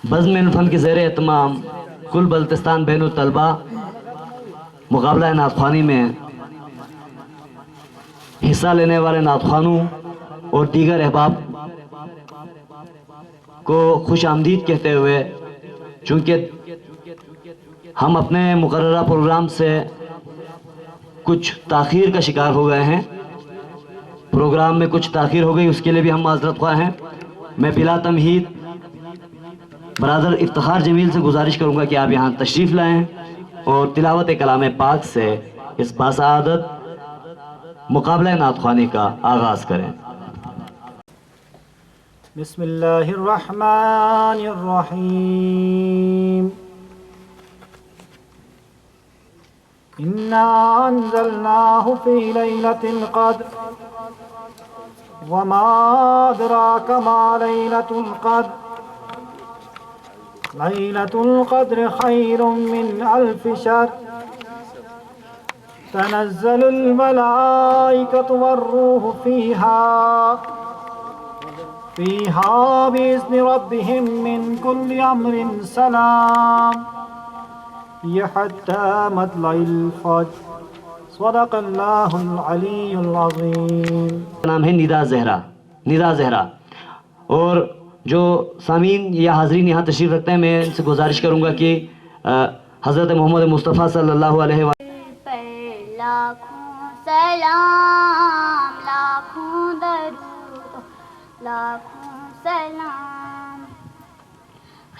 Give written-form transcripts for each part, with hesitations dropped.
بزم الفن کی زیر اہتمام کل بلتستان بین الطلبہ مقابلہ نعت خوانی میں حصہ لینے والے نعت خوانوں اور دیگر احباب کو خوش آمدید کہتے ہوئے، چونکہ ہم اپنے مقررہ پروگرام سے کچھ تاخیر کا شکار ہو گئے ہیں، پروگرام میں کچھ تاخیر ہو گئی، اس کے لیے بھی ہم معذرت خواہ ہیں۔ میں بلا تمہید برادر افتخار جمیل سے گزارش کروں گا کہ آپ یہاں تشریف لائیں اور تلاوت کلام پاک سے اس باسعادت مقابلہ نعت خوانی کا آغاز کریں۔ بسم اللہ الرحمن الرحیم۔ انا انزلناه في ليلة القدر وما ادراك ما ليلة القدر ليلة القدر خير من ألف شهر تنزل الملائكة والروح فيها بإذن ربهم من كل أمر سلام هي حتى مطلع الفجر صدق اللہ العلی العظیم۔ نام ہے ندا زہرا، ندا زہرا۔ اور جو سامعین یا حاضرین یہاں تشریف رکھتے ہیں، میں ان سے گزارش کروں گا کہ حضرت محمد مصطفیٰ صلی اللہ علیہ وسلم پر لاکھوں سلام، لاکھوں درود، لاکھوں سلام،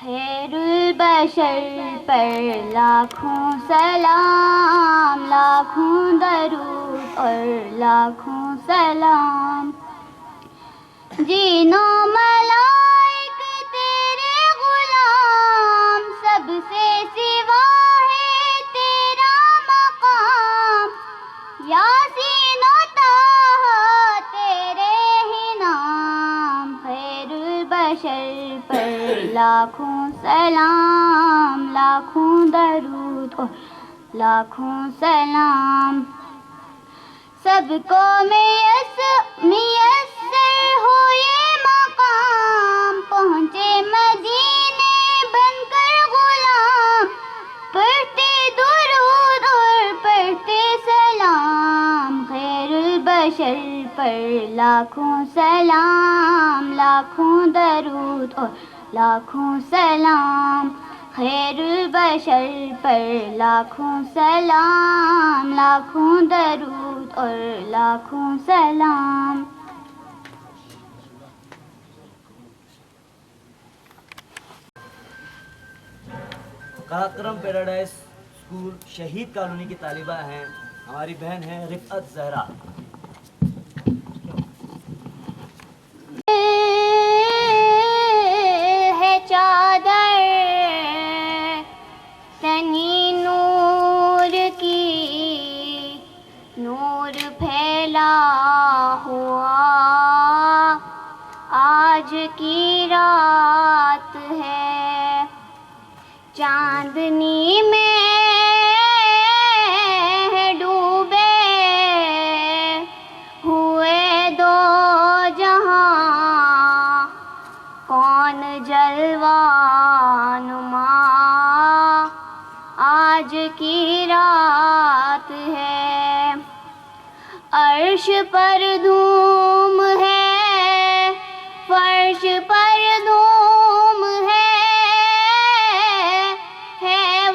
خیر البشر پر لاکھوں سلام، لاکھوں درود اور لاکھوں سلام، جینوں ملائک تیرے غلام، سب سے سوا ہے تیرا مقام، یاسین و طٰہٰ تیرے ہی نام، خیر البشر پر لاکھوں سلام، لاکھوں درود اور لاکھوں سلام، سب کو میسر ہو یہ مقام، پہنچے مدینے بن کر غلام، پڑھتے درود اور پڑھتے سلام، خیر البشر پر لاکھوں سلام، لاکھوں درود اور لاکھوں سلام، خیر البشر پر لاکھوں سلام، لاکھوں درود اور لاکھوں سلام۔ قراقرم پیراڈائز اسکول شہید کالونی کی طالبہ ہیں، ہماری بہن ہیں رفعت زہرا۔ ہے چادر تنی نور کی، نور پھیلا ہوا آج کی رات ہے، چاندنی میں ڈوبے ہوئے دو جہاں، کون جلوہ نما آج کی رات ہے، عرش پر دھوم ہے، فرش پر دھوم ہے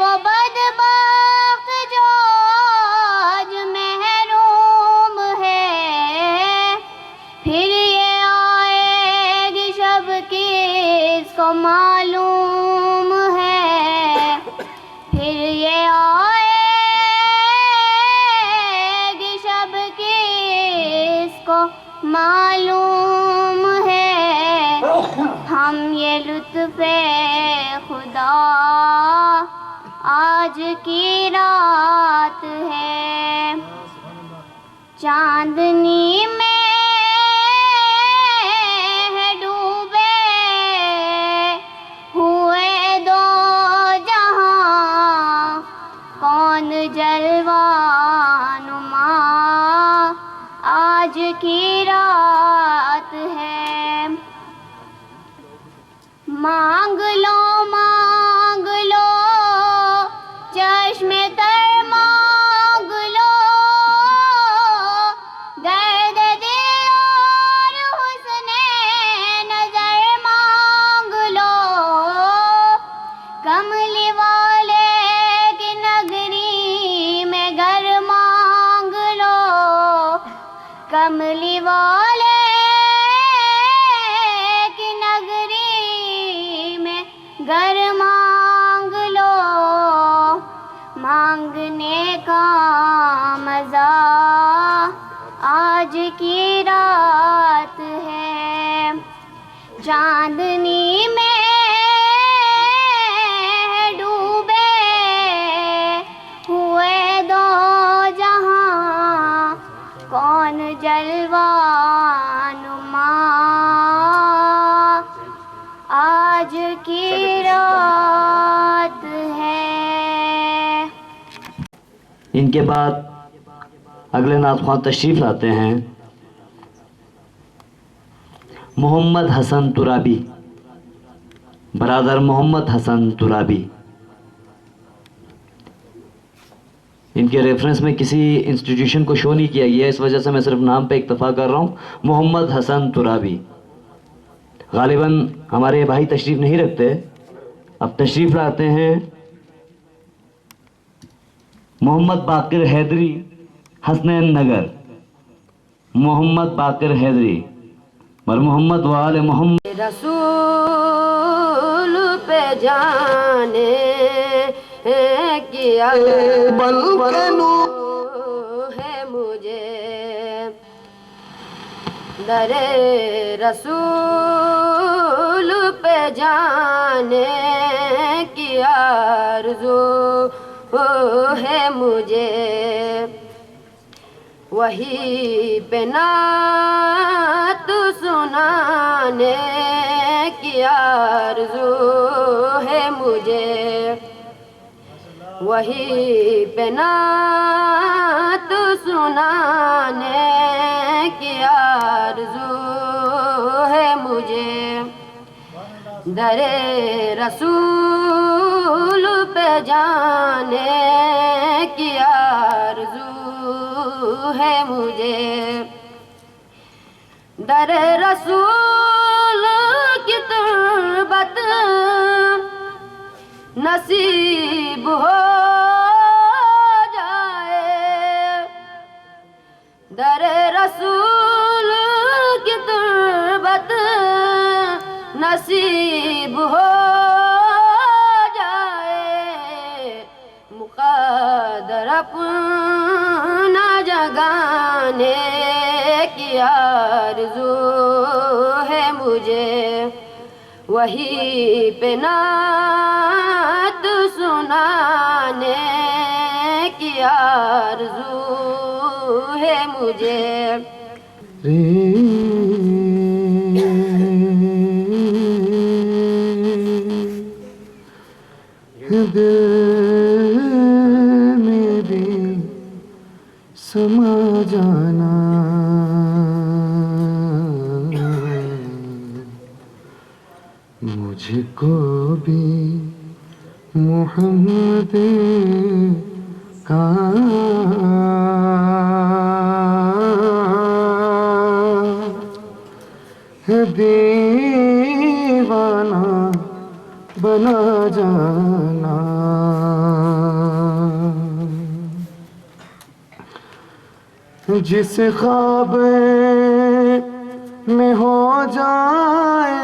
وہ بدبخت جو آج محروم ہے، پھر یہ آئے گی شب کس کو معلوم ہے، پھر یہ آئے گی شب کس کو معلوم ہے، ہم یہ لطف خدا آج کی رات ہے، چاندنی میں ڈوبے ہوئے دو جہاں، کون جلوہ نما آج کی رات ہے، مانگ لو کملی والے کی نگری میں گھر مانگ لو، مانگنے کا مزہ آج کی رات ہے، چاندنی میں ڈوبے ہوئے دو جہاں، کون جلوہ نما آج کی رات ہے۔ ان کے بعد اگلے نعت خواں تشریف لاتے ہیں محمد حسن ترابی، برادر محمد حسن ترابی۔ ان کے ریفرنس میں کسی انسٹیٹیوشن کو شو نہیں کیا گیا، اس وجہ سے میں صرف نام پہ اکتفا کر رہا ہوں، محمد حسن ترابی۔ غالباً ہمارے بھائی تشریف نہیں رکھتے، اب تشریف لاتے ہیں محمد باقر حیدری، حسنین نگر، محمد باقر حیدری اور محمد وآل محمد۔ رسول پہ جانے کیا بن کے ہے مجھے، در رسول پہ جانے کی آرزو ہے مجھے، وہی پہ نعت سنانے کی آرزو ہے مجھے، وہی پہ نعت سنانے کی آرزو ہے مجھے، در رسول پہ جانے کی آرزو ہے مجھے، در رسول کی تربت نصیب ہو جائے، در رسول کی تربت نصیب ہو جائے، مقدر اپنا جگانے کی آرزو ہے مجھے، وہی پہ نعت سنانے کی آرزو ہے مجھے۔ دل میں بھی سما جانا، مجھ کو بھی محمد کا دیوانہ بنا جانا، جس خواب میں ہو جائے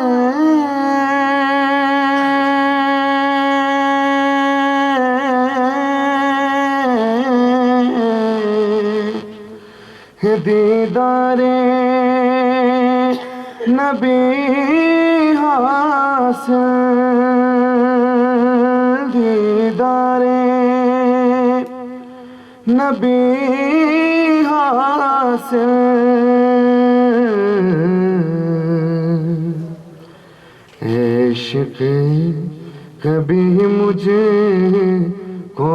دیدار نبی حاصل، دیدار نبی حاصل، عشق کبھی مجھے کو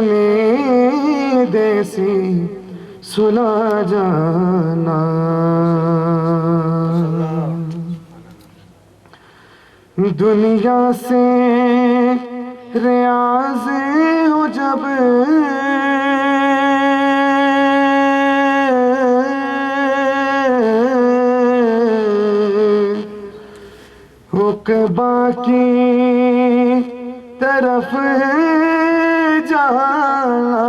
نیند ایسی سنا جانا، دنیا سے ریاض ہو جب عقبہ کی طرف جانا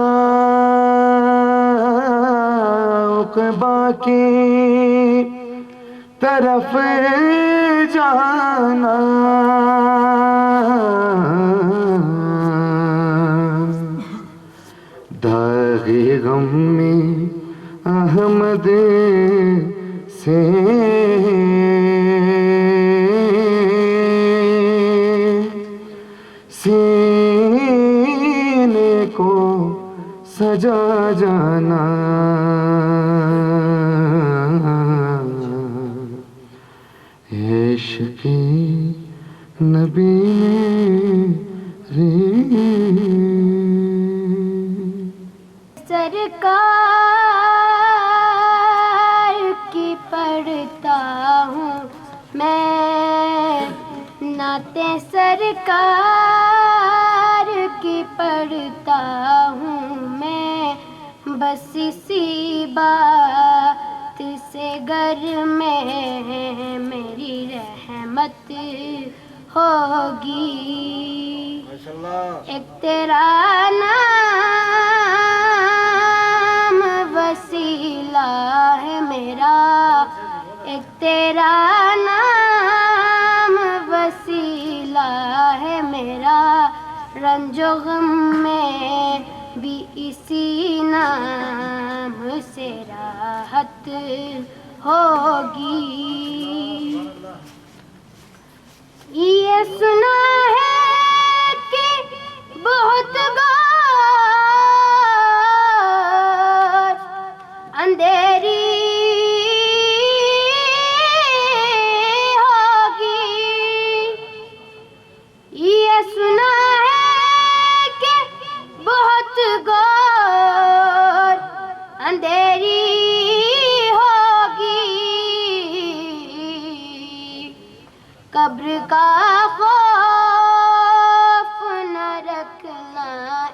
عقبہ کی طرف جانا داغ غم میں احمد سے سینے کو سجا جانا عشق نبی سرکار کی پڑھتا ہوں میں نعتیں سرکار کی پڑھتا ہوں میں بس اسی بات سے گھر میں میری رحمت ہوگی ایک تیرا نام وسیلہ ہے میرا ایک تیرا نام وسیلہ ہے میرا رنج و غم میں بھی اسی نام سے راحت ہوگی یہ سنا ہے کہ بہت غار اندھیری ہوگی یہ سنا ہے کہ بہت غار اندھیری قبر کا خوف نہ رکھنا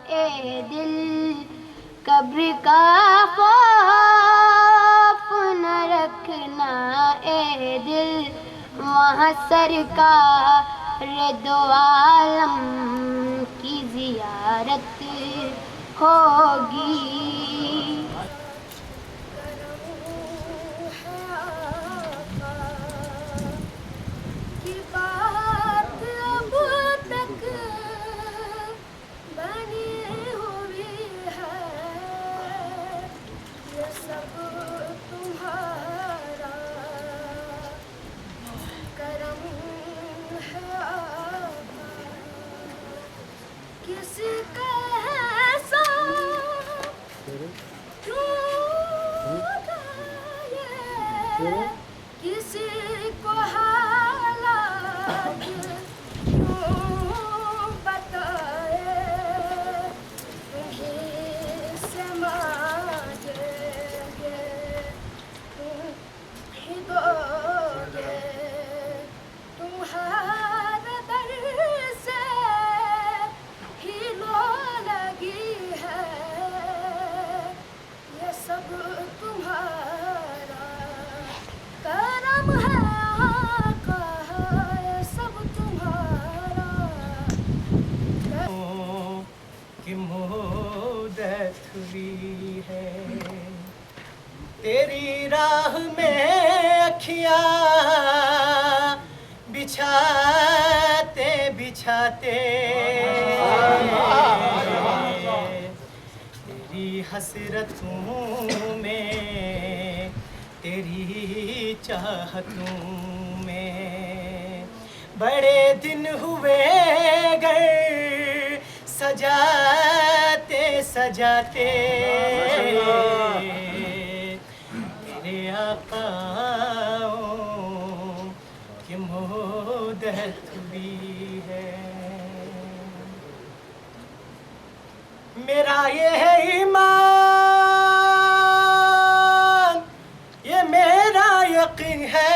اے دل قبر کا خوف نہ رکھنا اے دل وہاں سرکار دو عالم کی زیارت ہوگی کسی کو حالات کیوں بتائے تمہیں سے مانگیں گے تم ہی دو گے تمہارے در سے ہی لو لگی ہے یہ سب تمہارا کرم ہے آقا یہ سب تمہارا کہ مدت ہوئی ہے تیری راہ میں اکھیاں بچھاتے بچھاتے تیری حسرتوں میں تیری چاہتوں میں بڑے دن ہوئے گئے سجاتے سجاتے تیرے آقاؤں کی مدت ہوئی ہے میرا یہ ہے ایمان یہ میرا یقین ہے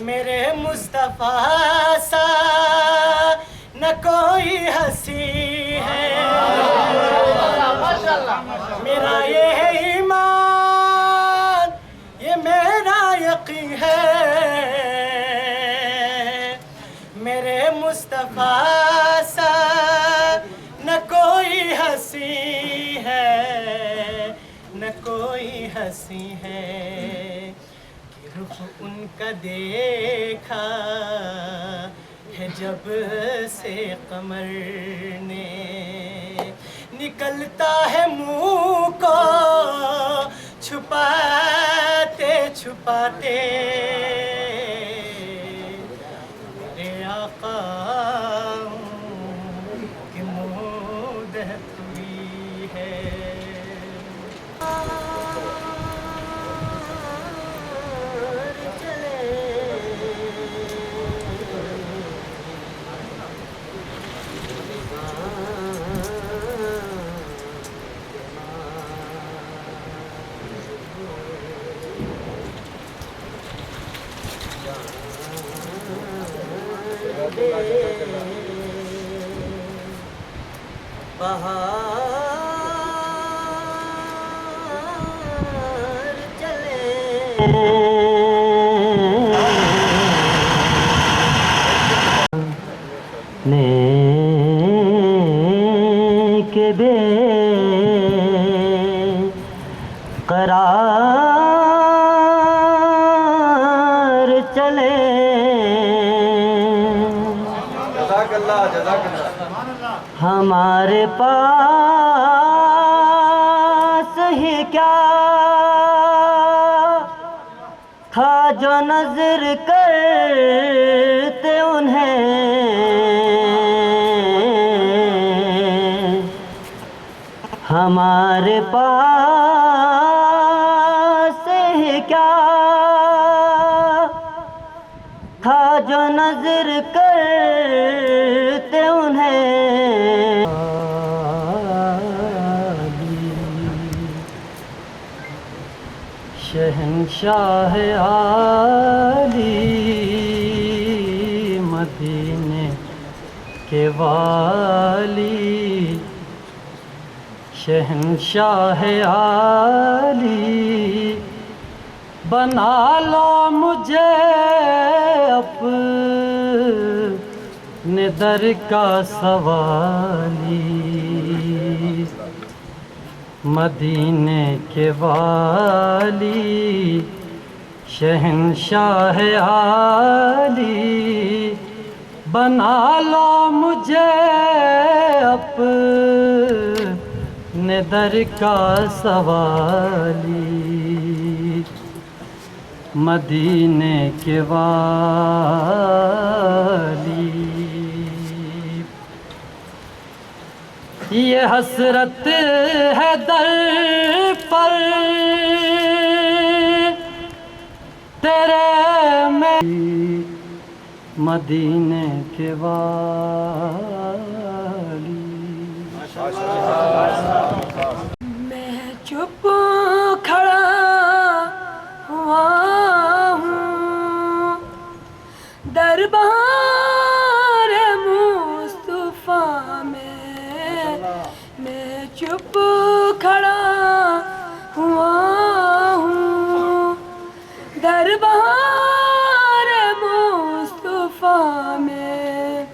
میرے مصطفیٰ سا نہ کوئی ہنسی ہے میرا یہ ہے ایمان یہ میرا یقین ہے میرے مصطفیٰ ہنسی ہے کہ رخ ان کا دیکھا ہے جب سے قمر نے نکلتا ہے منہ کو چھپاتے چھپاتے میرے آقا کہ منہ دہت ہوئی ہے بہار چلے کے بے قرار چلے ہمارے پاس ہی کیا تھا جو نظر کرتے انہیں ہمارے پاس ہی کیا تھا جو نظر کرتے انہیں شہنشاہ عالی مدینے کے والی شہنشاہ عالی بنا لو مجھے اپنے در کا سوالی مدینے کے والی شہنشاہ عالی بنا لو مجھے اپنے در کا سوالی مدینے کے والی یہ حسرت ہے در پر تیرے میں مدینے کے والی میں چپ کھڑا ہوا ہوں دربار مصطفیٰ میں چپ کھڑا ہوا ہوں دربار مصطفیٰ میں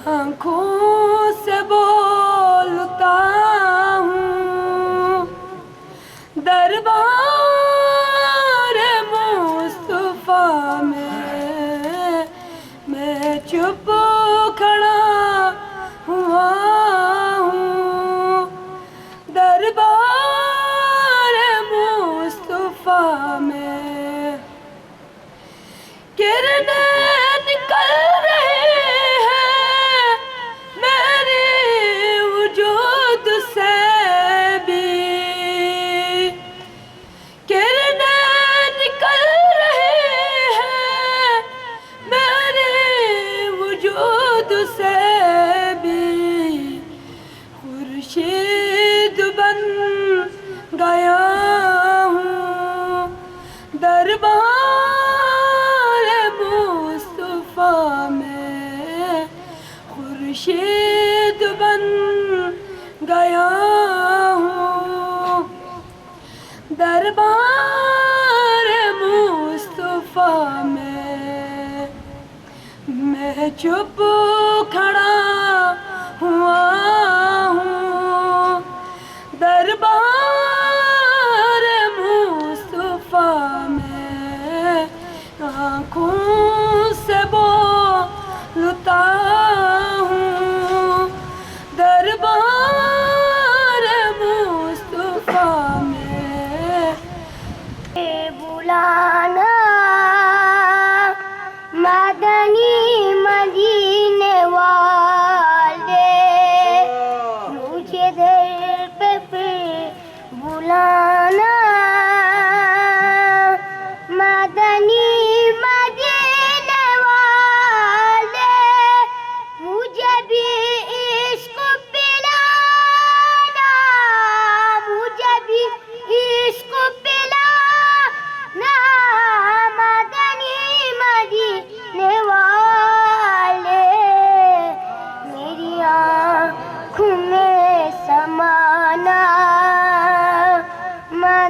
آنکھوں سے بولتا ہوں دربار مصطفیٰ میں چپ کھڑا ہوا ہوں دربار مصطفیٰ میں کرنیں نکل رہی ہیں میرے وجود سے بھی کرنیں نکل رہی ہیں میرے وجود سے بھی خورشید بن گیا ہوں دربار مصطفیٰ میں خورشید بن گیا ہوں دربار مصطفیٰ میں چپ کھڑا ہوا ہوں دربار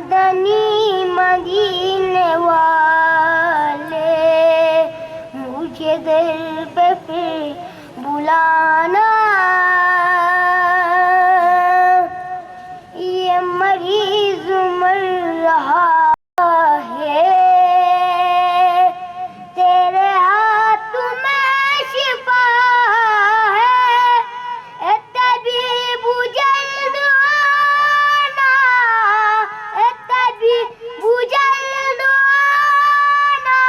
مدنی مدینے والے مجھے در پہ پھر بلانا یہ مریض مر رہا ہے تیرے ہاتھ میں شفا ہے اے طبیب جلد آنا اے طبیب جلد آنا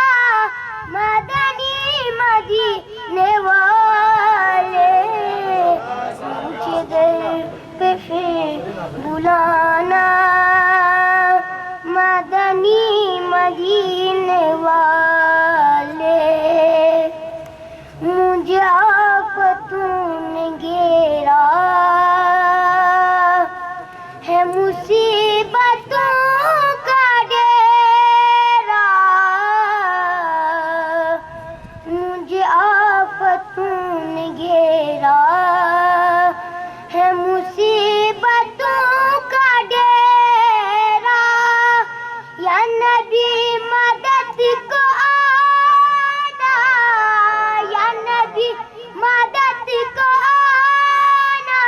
مدنی مدینے والے مجھے در پہ پھر بلانا مدنی مدینے والے مجھے آفتوں نے گھیرا ہے مصیبتوں کا ڈیرا مجھے آفتوں نے گھیرا ہے مصیبتوں کا ڈیرا یا نبی مدد کو آنا یا نبی مدد کو آنا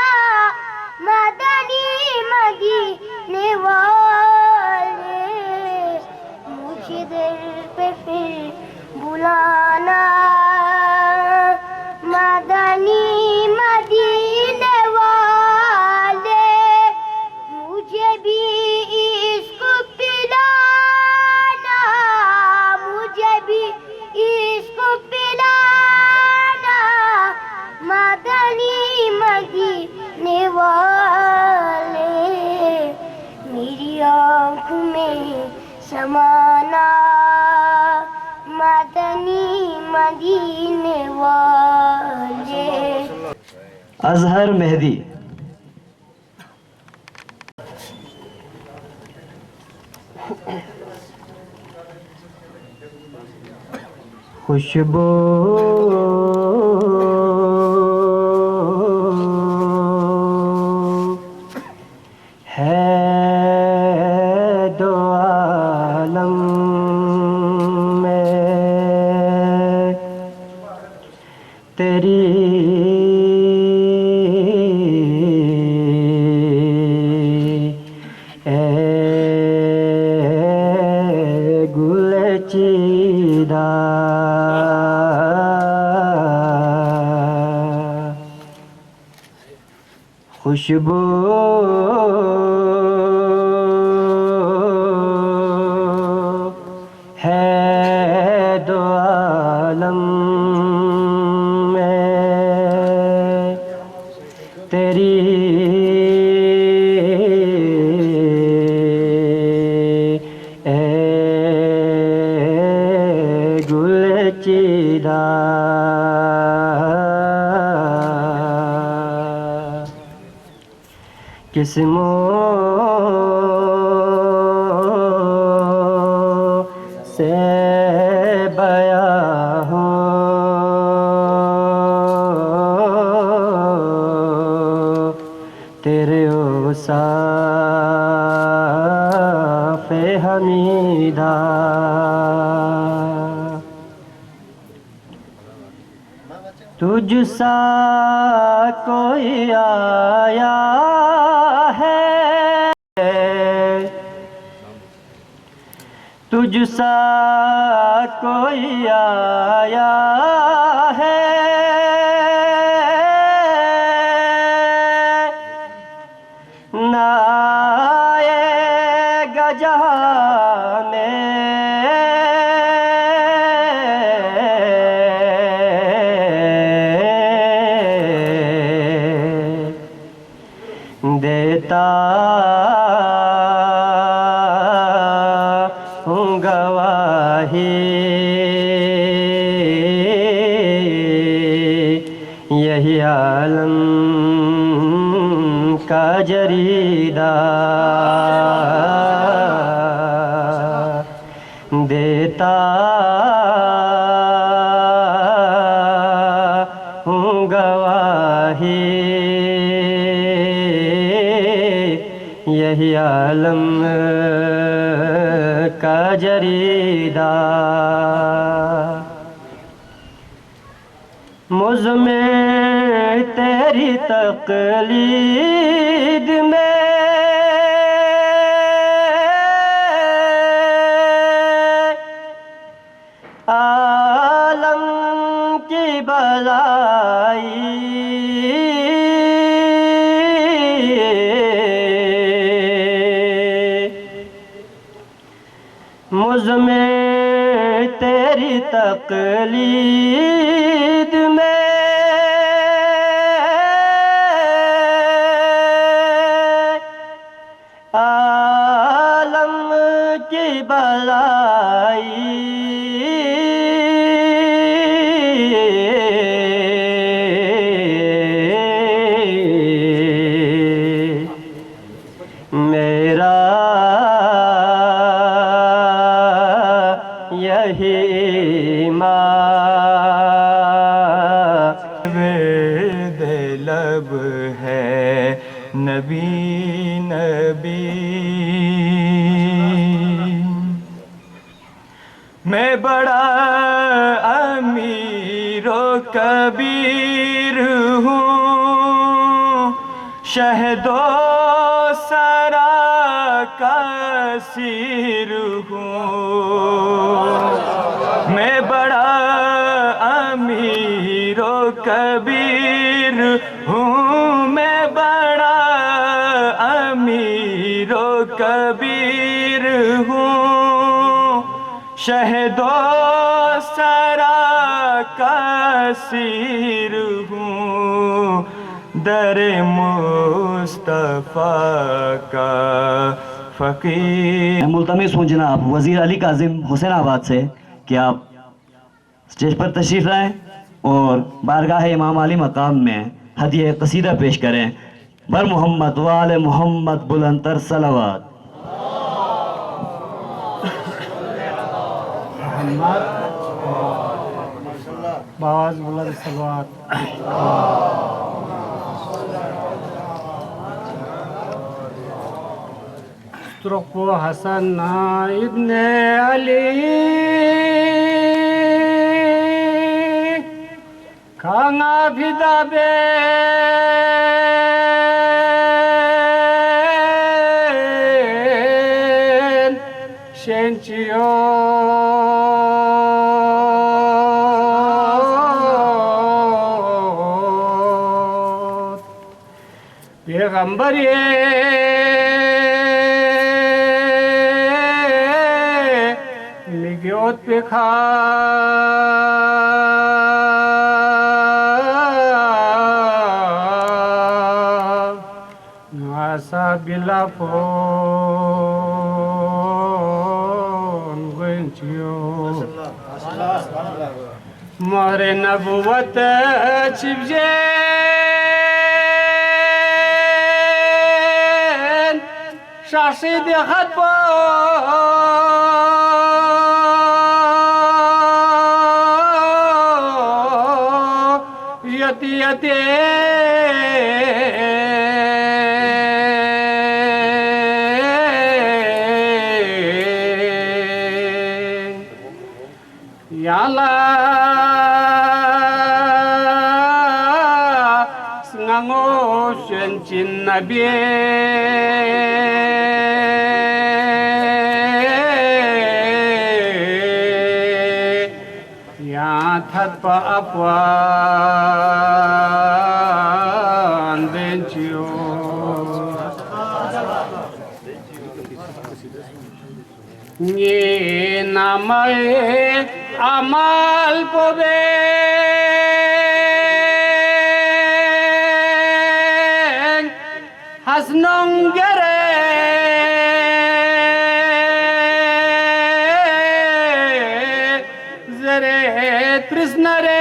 مدنی مدینے والے مجھے در پہ پھر بلانا مدنی مدینے والے مجھے بھی عشق پلانا مجھے بھی عشق پلانا مدنی مدینے والے میری آنکھ میں سمانا مدنی مدینے والے اظہر مہدی. خوشبو ہے دو عالم میں تیری اے گل چیدہ خوشبو ہے دو عالم میں تیری اے گل چیدہ قسموں سے بیاں ہوں تیرے اوصاف حمیدہ تجھ سا کوئی آیا ہے تجھ سا کوئی آیا ہے نہ آئے گا جہاں میں دیتا ہوں گواہی یہی عالم کا جریدہ دیتا ہوں گواہی یہی عالم کا جریدہ مجھ میں تیری تقلید میں عالم کی بلائی مجھ میں تیری تقلید میں عالم کی بلائی میرا یہی ورد لب ہے نبی نبی میں بڑا امیر و کبیر ہوں شہد و سرا کا اسیر ہوں میں بڑا امیر و کبیر ہوں میں بڑا امیر و کبیر ہوں شہد و سرا کا اسیر ہوں در مصطفیٰ کا فقیر ملتمس ہوں جناب وزیر علی کاظم حسین آباد سے کہ آپ اسٹیج پر تشریف لائیں اور بارگاہ امام علی مقام میں ہدیہ قصیدہ پیش کریں بر محمد وآل محمد بلندتر صلوات باز بلند صلوات استرقو حسن ابن علی کھانا بھیدا بے شینچیو پیغمبر میگیوت پہ کھا نواسا بلا فون گنچیو مہر نبوت چھپ جین شاسی دیخت پو یتی یتی یا اللہ سنگو شنچن نبی یا تھت پا اپوان بینچیو یہ نام عمل پو بین حسنوں گرے زرے ترسنرے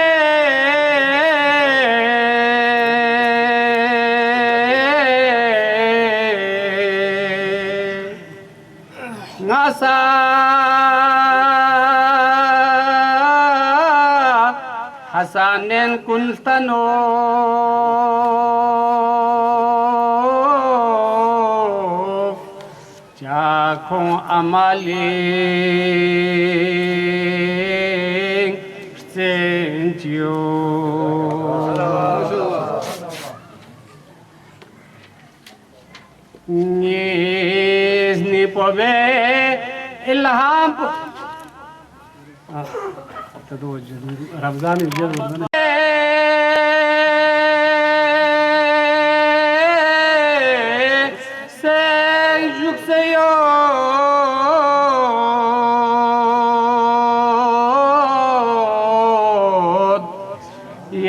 ناسا حسانین کنستنو چاک آنکھوں amaling sentio Nizni pove ilham رمضان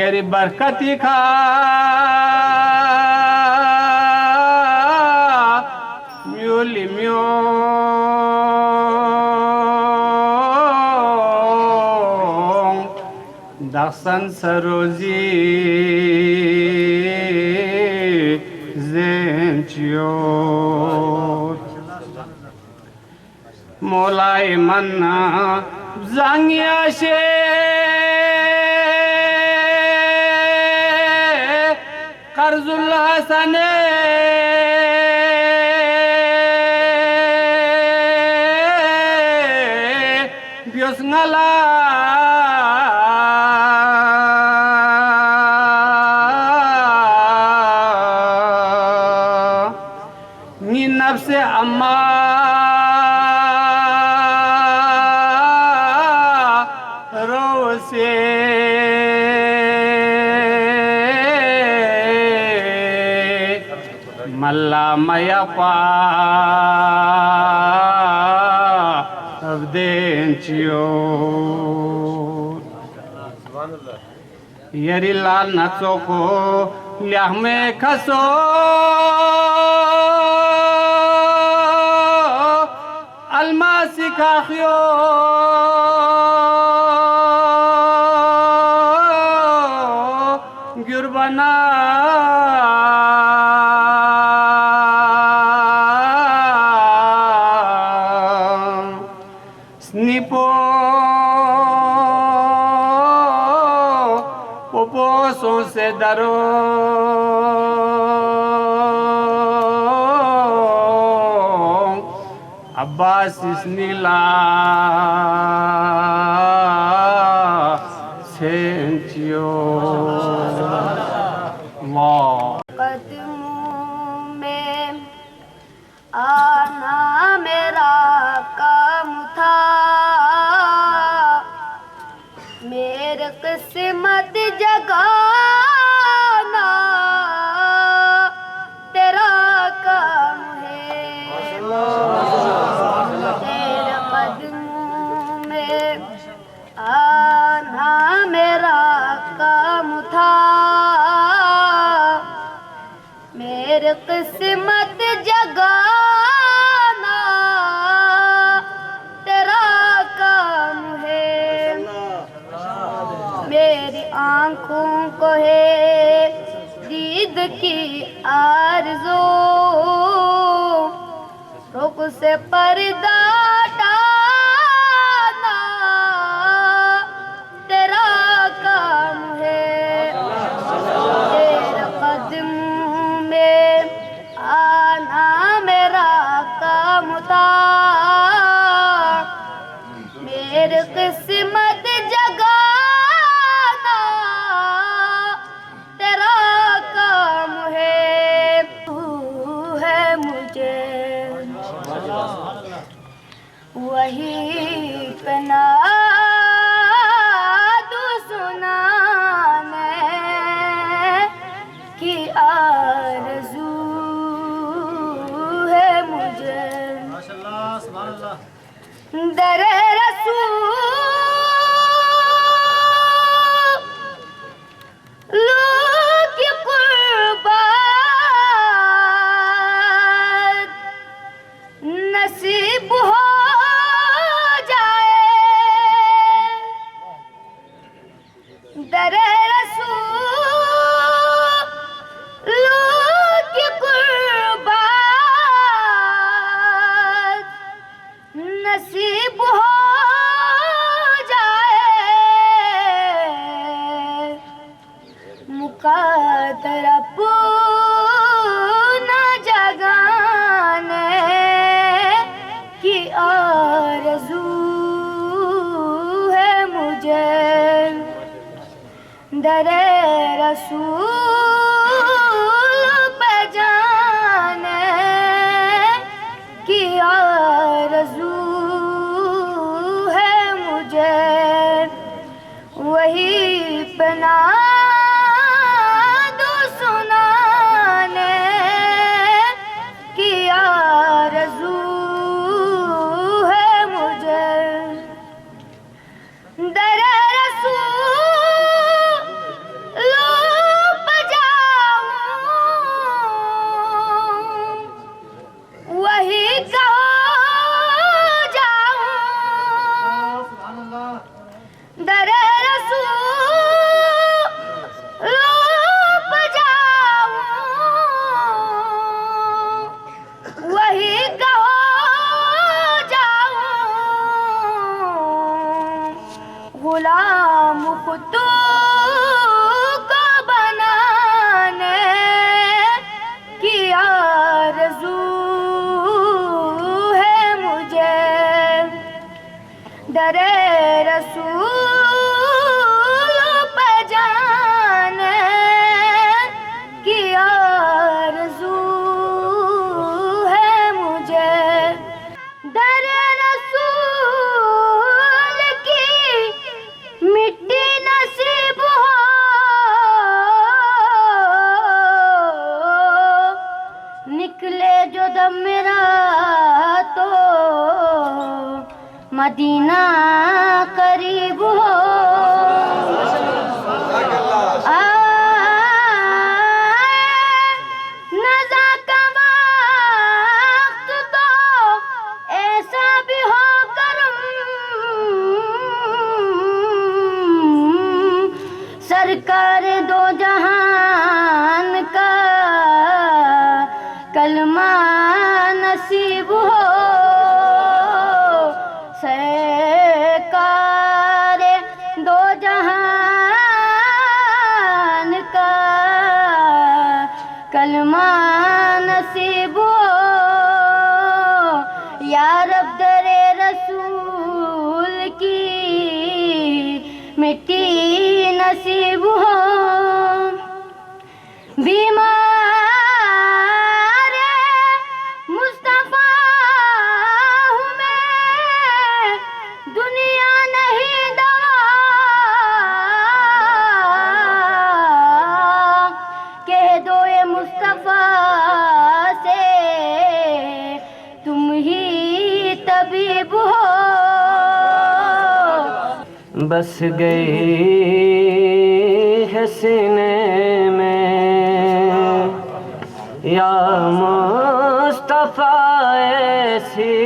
یری برکتی کھا میولی میو دخسن سروزی زنچیو مولائی من زنگیا شے قرض الحسن بیوسنگلا نی نفس اما رو سے ملا میا پا ابدینچیو یری لال نچو کو لیاہ میں کھسو الماسی کھاخیو گربنا سنیپو پوپوسوں سے درو عباس اسنیلا سینچیو اللہ قدموں میں آنا میرا کام تھا میرے قسمت جگانا تیرا کام ہے تیرے قدموں میں آنا میرا کام تھا میرے قسمت جگانا تیرا کام ہے میری آنکھوں کو ہے دید کی آرزو رخ سے پردہ ہٹانا تیرا کام ہے تیرے قدم میں آنا میرا کام تھا میرے قسمت جگانا تیرا کام ہے تو ہے مجھے وہی کناد سنانے کی آرزو ہے مجھے در رسول کی قربت نصیب ہو جائے در رسول کی قربت نصیب ہو در رسول پہ جانے کی آرزو ہے مجھے، وہی پہ نعت سنانے کی آرزو ہے مجھے، در رسول پہ جاؤں، وہی کہو جاؤں، در رسول پہ جاؤں، وہی کہو جاؤں، غلام خود کو بنانے کی آرزو ہے مجھے، در رسول پہ جانے کی آرزو ہے مجھے، در رسول کی مٹی نصیب ہو، نکلے جو دم میرا تو مدینہ قریب ہو، نزا کا وقت تو ایسا بھی ہو کرم، سرکار دو جہان کا کلمہ نصیب ہو، سرکار دو جہان کا کلمہ نصیب ہو، یا رب در رسول کی مٹی نصیب ہو، بیمار مصطفیٰ ہوں میں، دنیا نہیں دوا، کہہ دو یہ مصطفیٰ سے تم ہی طبیب ہو، بس گئی ہے سینے میں یا مصطفیٰ ایسی،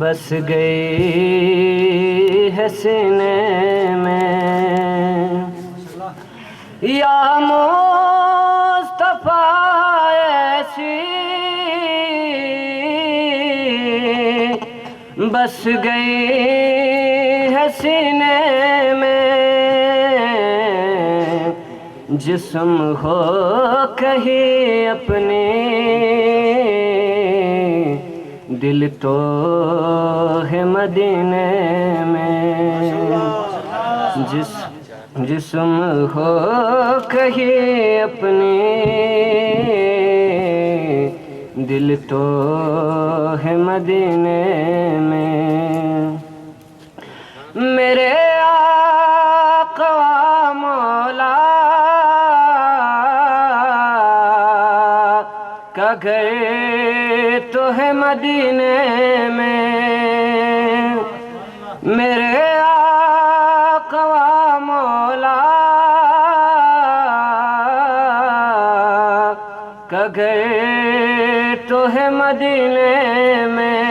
بس گئی ہے سینے میں یا مصطفیٰ ایسی، بس گئی ہے سینے میں، جسم ہو کہیں اپنے دل تو ہے مدینے میں، جسم ہو کہیں اپنے دل تو ہے مدینے میں، میرے آقا مولا کا گھر تو ہے مدینے میں، میرے آقا مولا کا گھر تو ہے مدینے میں،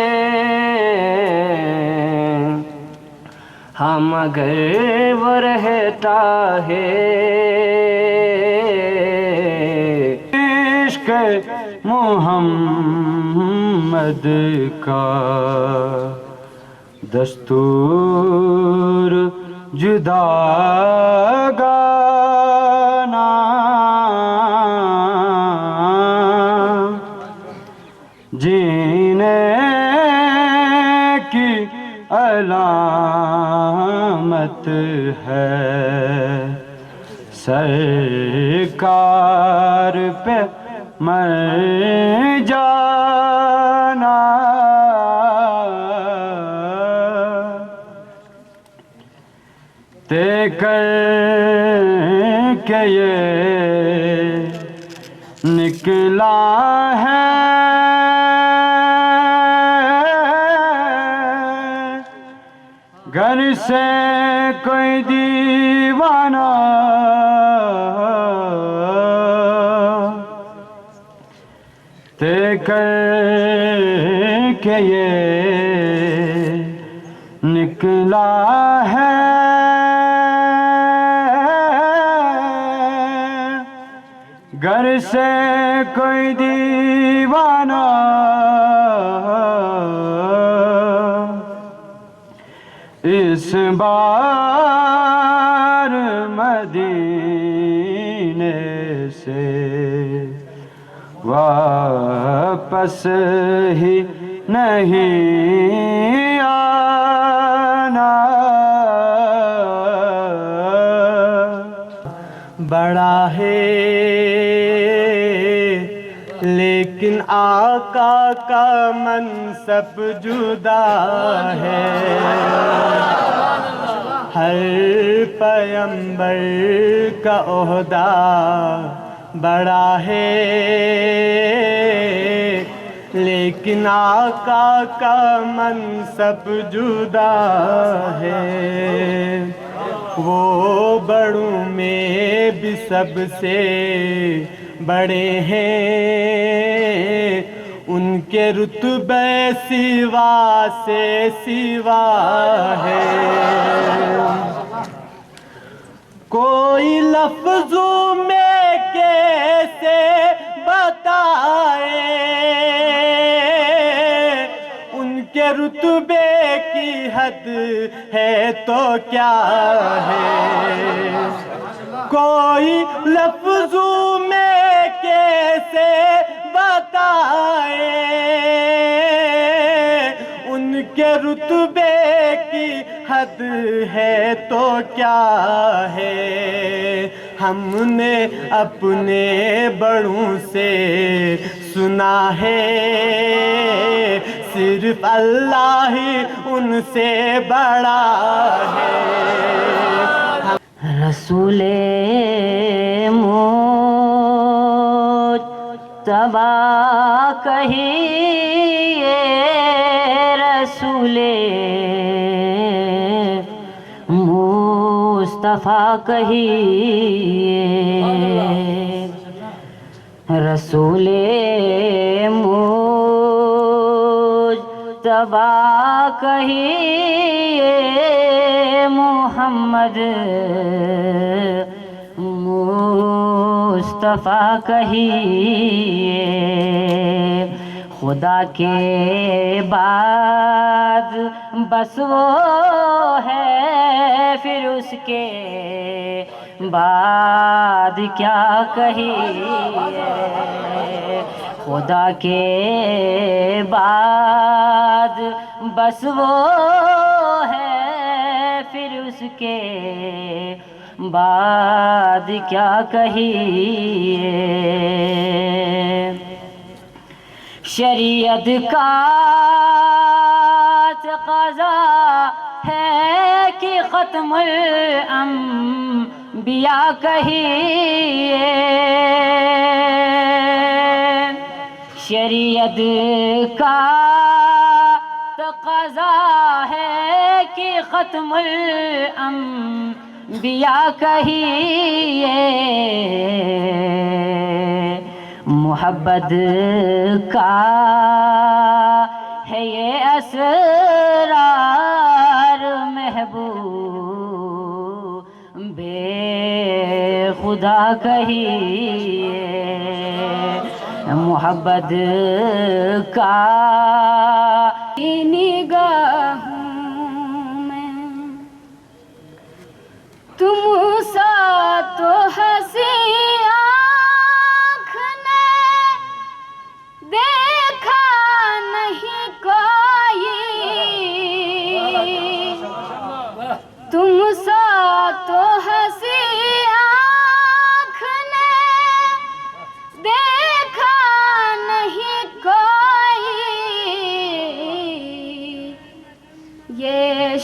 ہم اگر وہ رہتا ہے عشق محمد کا دستور جدا گانا، جینے کی اعلان قیامت ہے سرکار پہ مر جانا طے کر کے یہ نکلا ہے گھر سے کوئی دیوانہ طے کر کے یہ نکلا ہے گھر سے کوئی دیوانہ اس بار مدینے سے واپس ہی نہیں آنا بڑا ہے لیکن آقا کا منصب جدا ہے ہر پیغمبر کا عہدہ بڑا ہے لیکن آقا کا منصب جدا ہے وہ بڑوں میں بھی سب سے بڑے ہیں ان کے رتبے سوا سے سوا ہے کوئی لفظوں میں کیسے بتائے ان کے رتبے کی حد ہے تو کیا ہے کوئی لفظوں میں کیسے بتائے ان کے رتبے کی حد ہے تو کیا ہے ہم نے اپنے بڑوں سے سنا ہے صرف اللہ ہی ان سے بڑا ہے رسول مجتبی کہیے رسول مصطفیٰ کہیے رسول مجتبی کہیے محمد مصطفیٰ کہیے خدا کے بعد بس وہ ہے پھر اس کے بعد کیا کہیے خدا کے بعد بس وہ ہے پھر اس کے بعد کیا کہیے شریعت کا تقاضا ہے کہ ختم الانبیاء کہیے شریعت کا تقاضا ہے کہ ختم الانبیاء کہیے محبت کا ہے یہ اسرار محبوب بے خدا کہیے محبت کا نگاہوں میں تم سا تو ہنسی آنکھ نے دیکھا نہیں کوئی تم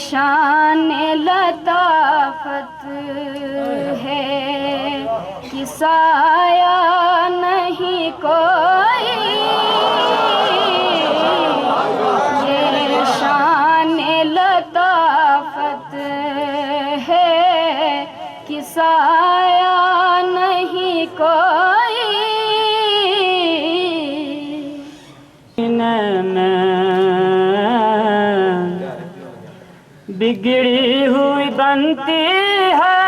شان لطافت ہے کہ سایہ نہیں کوئی، یہ شان لطافت ہے کہ سایہ نہیں کوئی، بگڑی ہوئی بنتی ہے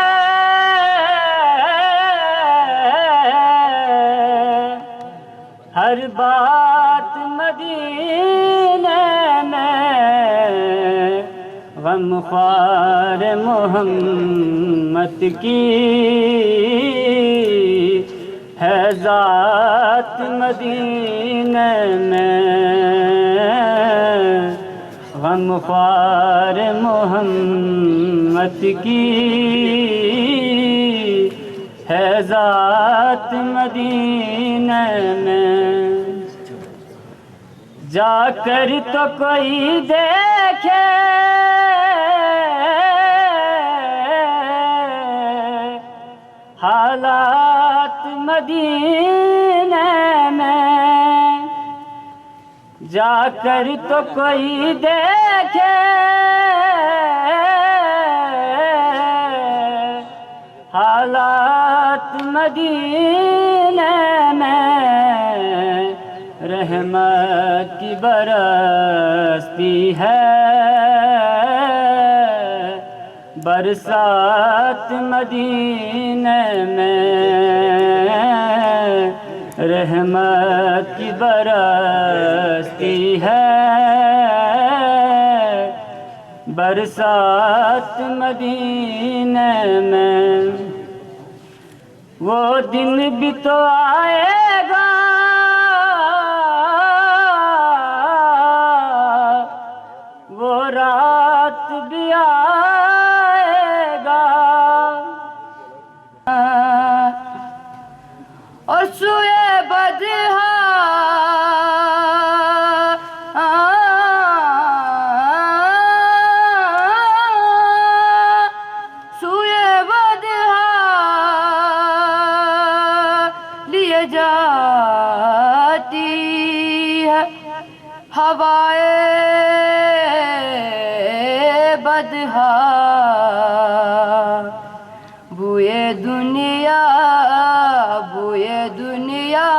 ہر بات مدینے میں، غم خوار محمد کی ہے ذات مدینے میں، غم خوار محمد کی ہے ذات مدینہ میں، جا کر تو کوئی دیکھے حالات مدینہ میں، جا کر تو کوئی دیکھے حالات مدینہ میں، رحمت کی برستی ہے برسات مدینہ میں، رحمت کی برستی ہے برسات مدینہ میں، وہ دن بھی تو آئے گا وہ رات بھی آئے گا، اور سوئے بدہا سوئے بدہا لیے جاتی ہے ہوائے بدہا، بوئے دنیا بوئے دنیا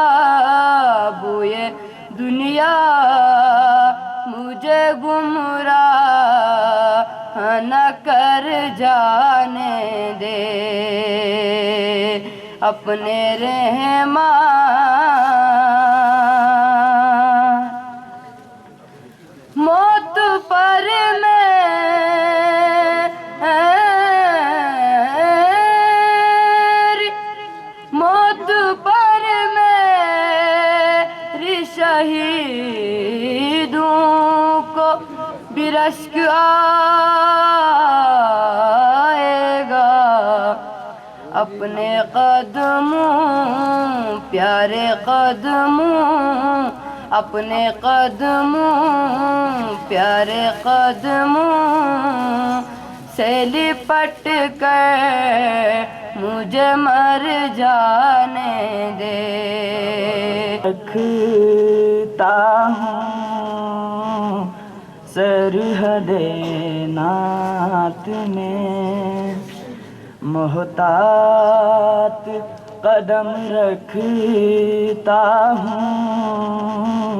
بوئے دنیا مجھے گمراہ نہ کر جانے دے اپنے رحمان، موت پر موت پر میری شہیدوں کو بھی رشک آئے گا، اپنے قدموں پیارے قدموں اپنے قدموں پیارے قدموں سے لپٹ کر مجھے مر جانے دے، رکھتا ہوں سرحد نعت میں، محتاط قدم رکھتا ہوں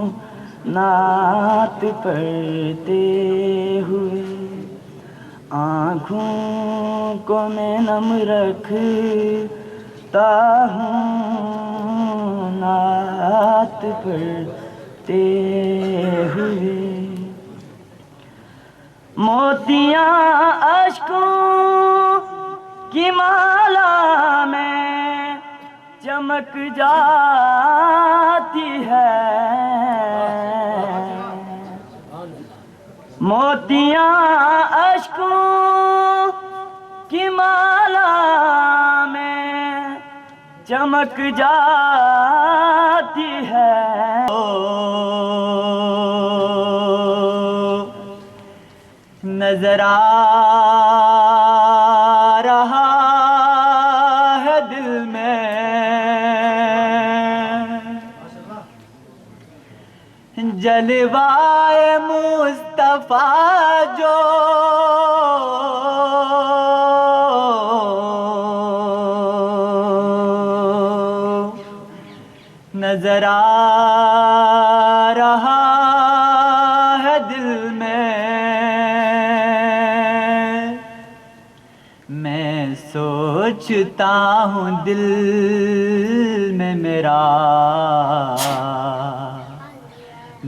نعت پڑھتے ہوئے، آنکھوں کو میں نم رکھتا ہوں نعت پڑھتے ہوئے، موتیاں اشکوں کی مالا میں چمک جاتی ہے، موتیاں اشکوں کی مالا میں چمک جاتی ہے، نظر آ رہا ہے دل میں جلوائے مصطفیٰ جو نظر آ رہا ہے دل میں سوچتا ہوں دل میں میرا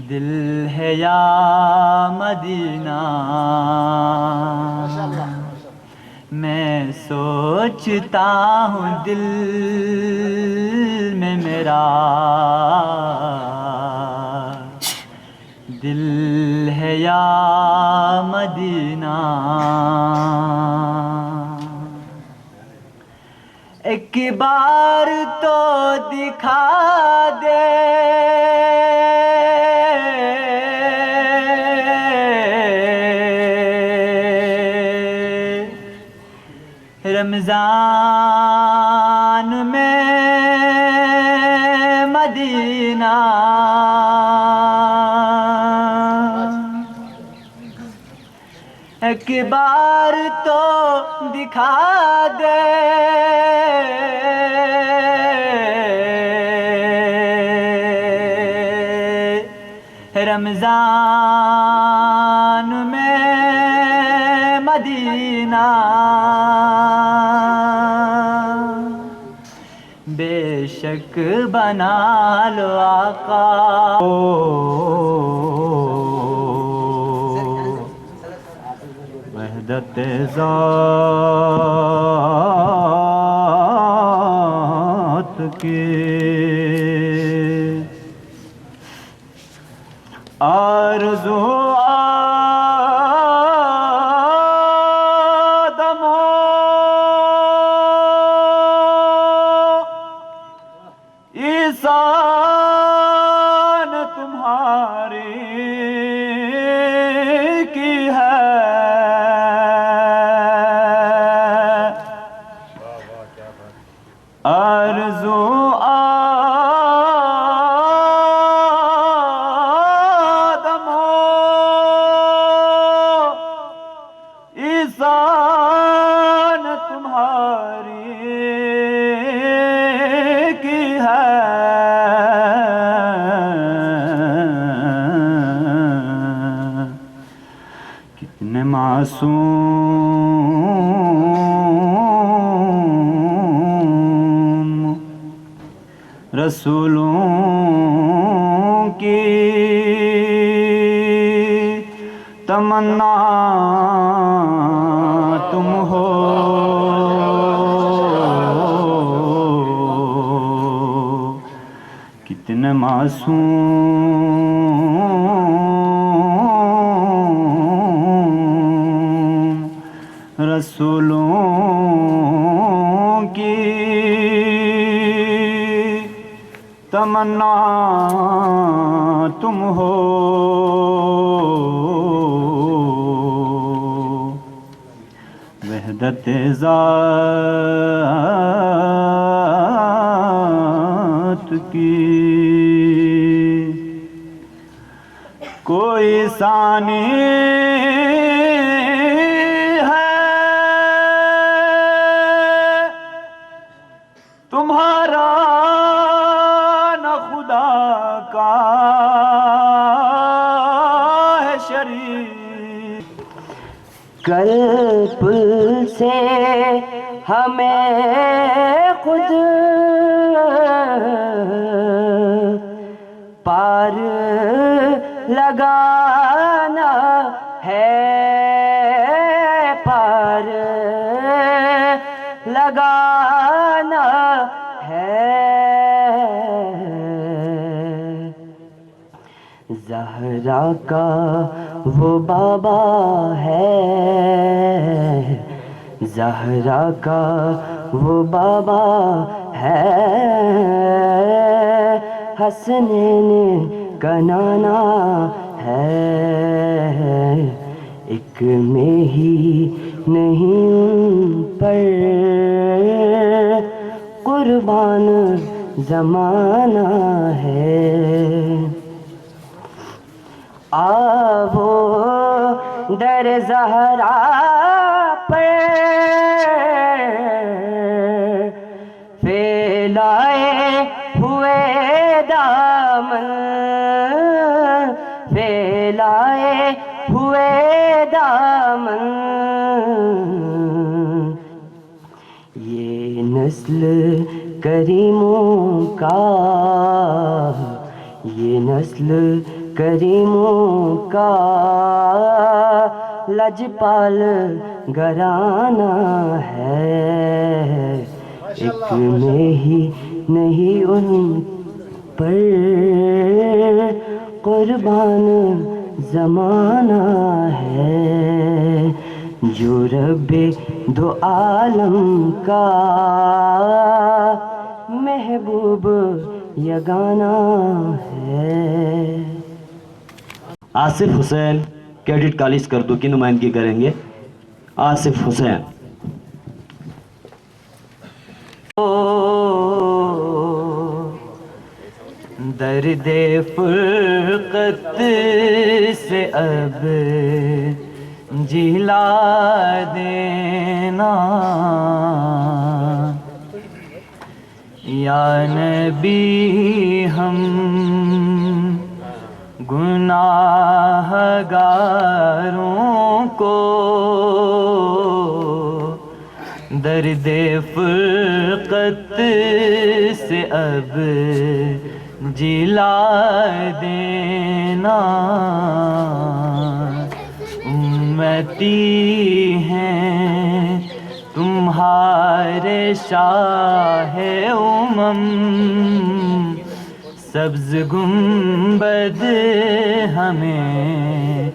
دل ہے یا مدینہ میں سوچتا ہوں دل میں میرا دل ہے یا مدینہ ایک بار تو دکھا دے رمضان میں مدینہ ایک بار تو دکھا دے رمضان میں مدینہ بے شک بنا لو آقا وحدت ذات کی آرزو آدم عیسیٰ نے تمہاری کی ہے آرزو عیسیٰ نے تمہاری کی ہے کتنے معصوم رسولوں کی تمنا تم ہو کتنے معصوم رسولوں کی تمنا تم ہو وحدت ذات کی کوئی ثانی ہے تمہارا نہ خدا کا ہے شریک قلب سے ہمیں خود پار لگانا ہے پار لگانا ہے زہرا کا وہ بابا ہے زہرا کا وہ بابا ہے حسنین کا نانا ہے ایک میں ہی نہیں ان پر قربان زمانہ ہے. آو در زہرا پر پھیلائے ہوئے دامن، پھیلائے ہوئے دامن. یہ نسل کریموں کا، یہ نسل کریموں کا لجپال گھرانہ ہے. ایک میں ہی نہیں ان پر قربان زمانہ ہے. جو رب دو عالم کا محبوب یگانہ ہے. آصف حسین کیڈٹ کالج کردو کی نمائندگی کریں گے. آصف حسین. درد فرقت سے اب جلا دینا یا نبی، ہم گناہ گاروں کو درد فرقت سے اب جلا دینا. امتی ہیں تمہارے شاہ امم، سبز گنبد ہمیں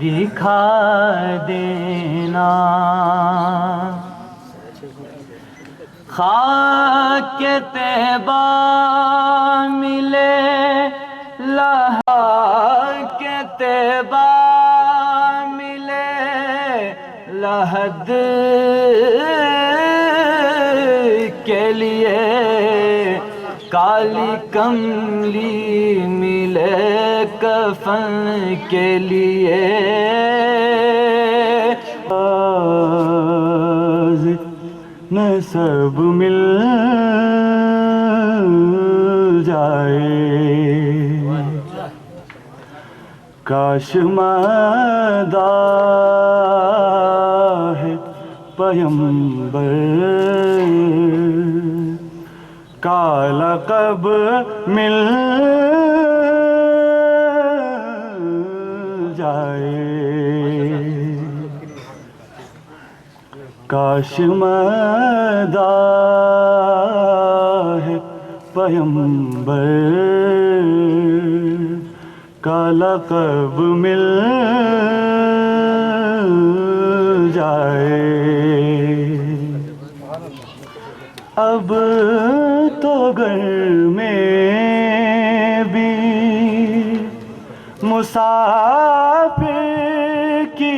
دکھا دینا. خاک طیبہ ملے خاک طیبہ ملے لحد کے لیے، کالی کملی ملے کفن کے لیے. سب مل جائے، کاش مداح پیمبر کا لقب مل جائے. کاش مداح پیمبر کا لقب مل جائے. اب تو گھر میں بھی مسافر کی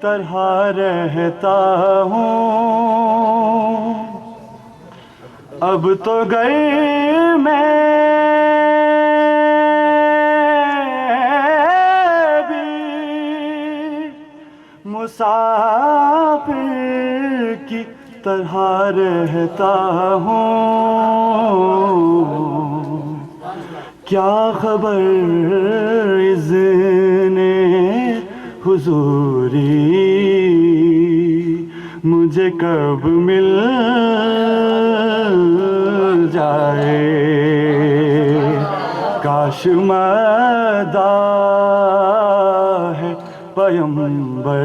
طرح رہتا ہوں. اب تو گھر میں بھی مسافر کی طرح رہتا ہوں. کیا خبر اذن حضوری مجھے کب مل جائے. کاش مداح پیمبر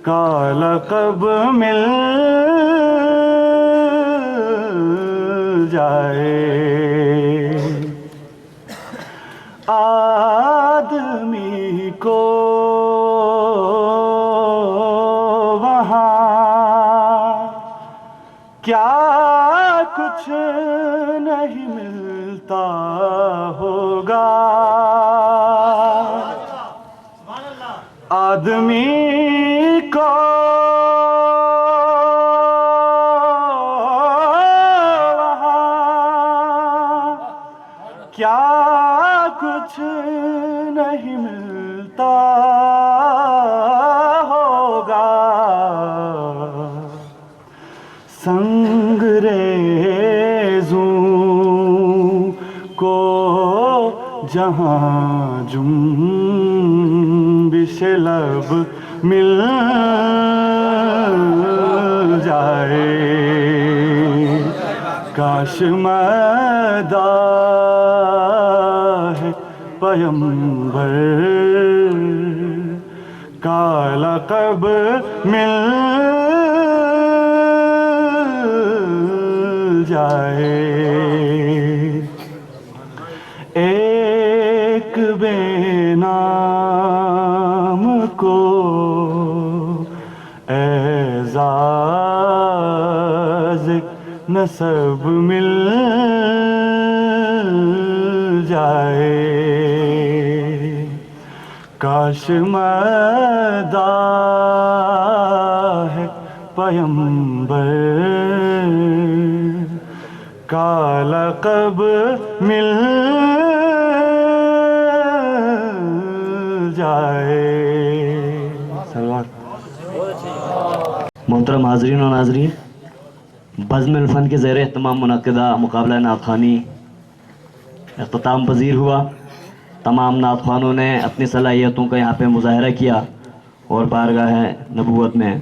کا لقب مل جائے. آدمی کو وہاں کیا کچھ نہیں ملتا ہوگا. آدمی کو وہاں کیا کچھ نہیں ملتا ہوگا، سنگ ریزوں کو جہاں جنبش لب مل جائے، کاش مداح پیمبر کا لقب مل جائے۔ ایک بے نام کو اعزاز نسب مل جائے، کاش مداح پیمبر کا لقب مل جائے۔ محترم حاضرین و ناظرین، بزم الفن کے زیر اہتمام منعقدہ مقابلہ نعت خوانی اختتام پذیر ہوا۔ تمام نعت خوانوں نے اپنی صلاحیتوں کا یہاں پہ مظاہرہ کیا اور بارگاہ نبوت میں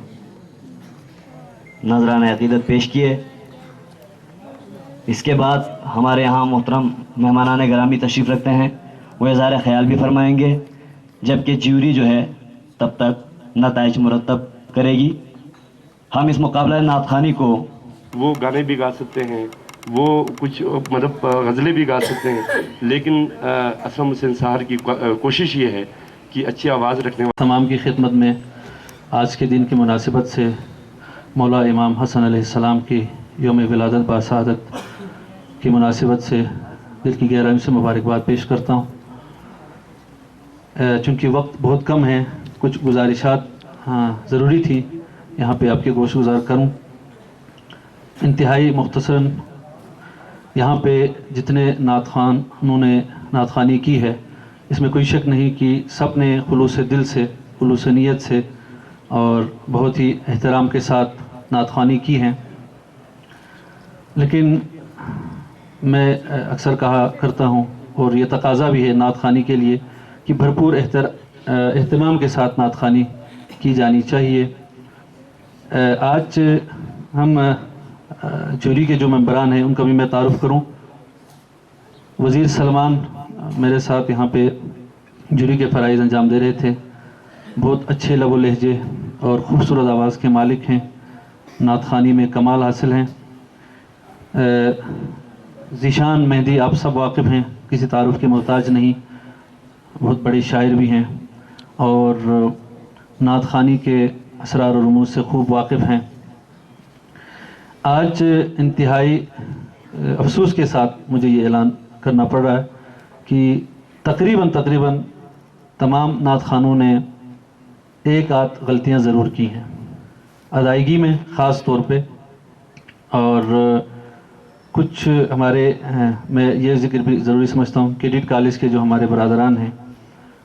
نذرانہ عقیدت پیش کیے۔ اس کے بعد ہمارے یہاں محترم مہمانان گرامی تشریف رکھتے ہیں، وہ اظہار خیال بھی فرمائیں گے، جبکہ جیوری جو ہے تب تک نتائج مرتب کرے گی۔ ہم اس مقابلہ نعت خوانی کو وہ گانے بھی گا سکتے ہیں، وہ کچھ مطلب غزلیں بھی گا سکتے ہیں، لیکن اسلم حسین سہار کی کوشش یہ ہے کہ اچھی آواز رکھنے تمام کی خدمت میں آج کے دن کی مناسبت سے مولا امام حسن علیہ السلام کی یوم ولادت باسعادت کی مناسبت سے دل کی گہرائیوں سے مبارکباد پیش کرتا ہوں۔ چونکہ وقت بہت کم ہے، کچھ گزارشات ضروری تھی یہاں پہ آپ کے گوش گزار کروں۔ انتہائی مختصراً یہاں پہ جتنے نعت خوانوں نے نعت خوانی کی ہے، اس میں کوئی شک نہیں کہ سب نے خلوص دل سے، خلوص نیت سے اور بہت ہی احترام کے ساتھ نعت خوانی کی ہیں۔ لیکن میں اکثر کہا کرتا ہوں، اور یہ تقاضا بھی ہے نعت خوانی کے لیے، کہ بھرپور اہتمام کے ساتھ نعت خوانی کی جانی چاہیے۔ آج ہم جوری کے جو ممبران ہیں ان کا بھی میں تعارف کروں۔ وزیر سلمان میرے ساتھ یہاں پہ جوری کے فرائض انجام دے رہے تھے، بہت اچھے لب و لہجے اور خوبصورت آواز کے مالک ہیں، نعت خوانی میں کمال حاصل ہیں۔ ذیشان مہدی آپ سب واقف ہیں، کسی تعارف کے محتاج نہیں، بہت بڑے شاعر بھی ہیں اور نعت خوانی کے اسرار و رموز سے خوب واقف ہیں۔ آج انتہائی افسوس کے ساتھ مجھے یہ اعلان کرنا پڑ رہا ہے کہ تقریباً تمام نعت خوانوں نے ایک آدھ غلطیاں ضرور کی ہیں ادائیگی میں خاص طور پہ، اور کچھ ہمارے میں یہ ذکر بھی ضروری سمجھتا ہوں کہ کیڈٹ کالج کے جو ہمارے برادران ہیں،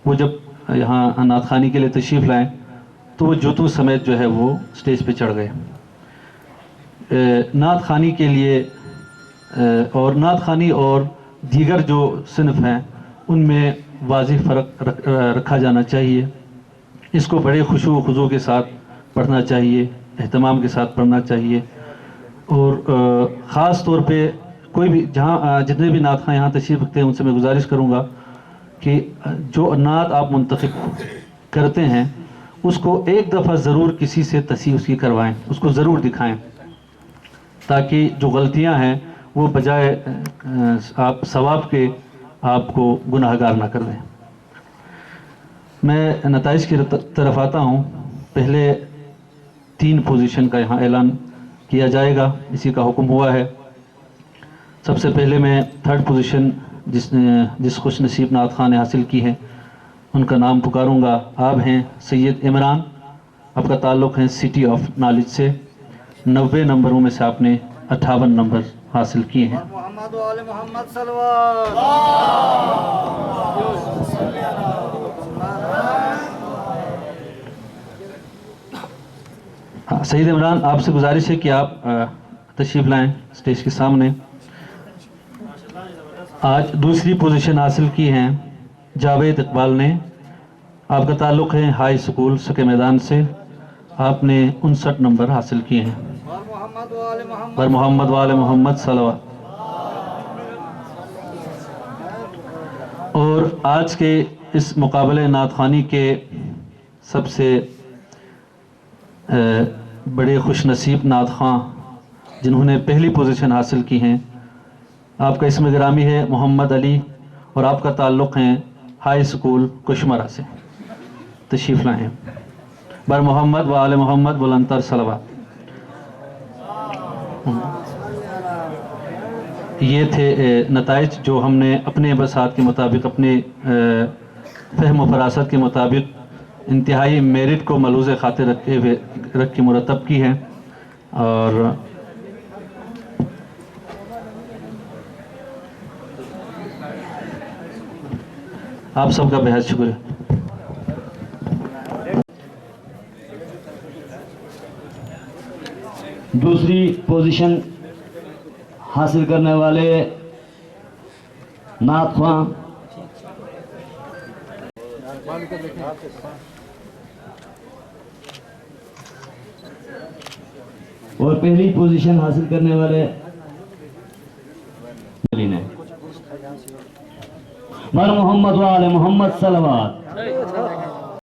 وہ جب یہاں نعت خوانی کے لیے تشریف لائیں تو وہ جوتوں سمیت جو ہے وہ سٹیج پہ چڑھ گئے۔ نعت خوانی کے لیے اور نعت خوانی اور دیگر جو صنف ہیں ان میں واضح فرق رکھا جانا چاہیے۔ اس کو بڑے خشوع و خضوع کے ساتھ پڑھنا چاہیے، اہتمام کے ساتھ پڑھنا چاہیے، اور خاص طور پہ کوئی بھی جتنے بھی نعت خواں یہاں تشریف رکھتے ہیں ان سے میں گزارش کروں گا کہ جو نعت آپ منتخب کرتے ہیں اس کو ایک دفعہ ضرور کسی سے تصحیح اس کی کروائیں، اس کو ضرور دکھائیں، تاکہ جو غلطیاں ہیں وہ بجائے آپ ثواب کے آپ کو گناہ گار نہ کر دیں۔ میں نتائج کی طرف آتا ہوں۔ پہلے 3 پوزیشن کا یہاں اعلان کیا جائے گا، اسی کا حکم ہوا ہے۔ سب سے پہلے میں 3rd پوزیشن جس خوش نصیب نعت خواں نے حاصل کی ہے ان کا نام پکاروں گا. آپ ہیں سید عمران, آپ کا تعلق ہے سٹی آف نالج سے. 90 نمبروں میں سے آپ نے 58 نمبر حاصل کیے ہیں. محمد وآل محمد صلوات. ہاں, سید عمران, آپ سے گزارش ہے کہ آپ تشریف لائیں اسٹیج کے سامنے. آج دوسری پوزیشن حاصل کی ہیں جاوید اقبال نے. آپ کا تعلق ہے ہائی اسکول سکے میدان سے. آپ نے 59 نمبر حاصل کیے ہیں. محمد وآل محمد. بر محمد وآل محمد صلوات. اور آج کے اس مقابلے نعت خوانی کے سب سے بڑے خوش نصیب نعت خواں جنہوں نے پہلی پوزیشن حاصل کی ہیں, آپ کا اسم گرامی ہے محمد علی اور آپ کا تعلق ہے ہائی اسکول کشمرہ سے. تشریف لائیں. بر محمد و آل محمد بلندتر صلوات. یہ تھے نتائج جو ہم نے اپنے بساط کے مطابق, اپنے فہم و فراست کے مطابق انتہائی میرٹ کو ملحوظ خاطر رکھ کے مرتب کی ہے. اور آپ سب کا بہت شکریہ. دوسری پوزیشن حاصل کرنے والے نعت خواں اور پہلی پوزیشن حاصل کرنے والے بر محمد و آل محمد صلوات.